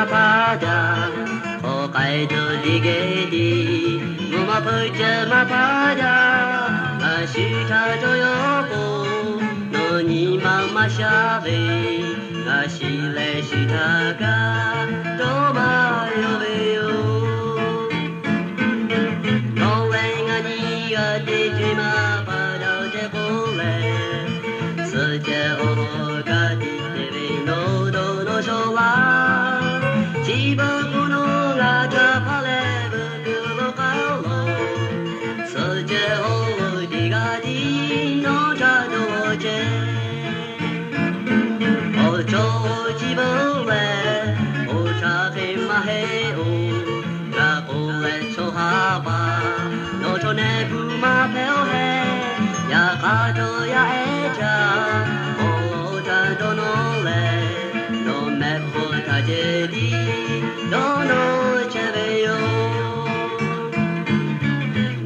pada Hokai to ligedi Muma puja mapada Ashita to yobo No ni mama shabe Ashile shitaka Doma yobeyo No lenga ni ga de jima pada de bole Suje o ga di tebe no do no shola 지바고 놀아자 팔레브그로 가로 서재 어디가 디노자도 어제 어쩌 집을래 오차게 마해오 라고래 초하바 너전에 부마 배우해 야 가져야 애자 오자도 놀래 너 맵고 다제디 No no chaveo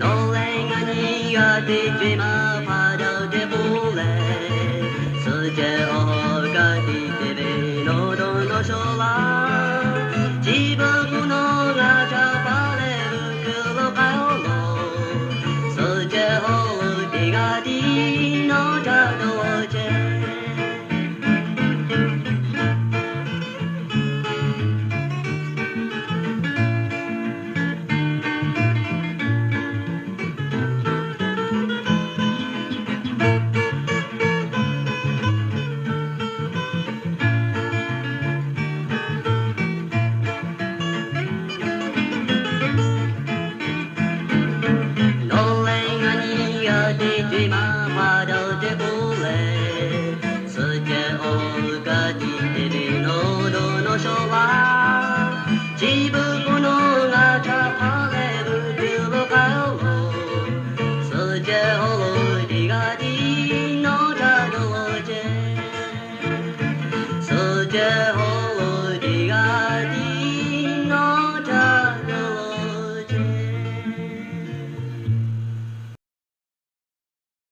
No lenga ni ga de jima pada de bole Suje o ga di tebe no do no shola Jiba kuno ga cha pale kuro kaolo Suje o di ga di no cha do je Mama, don't de bole, such a old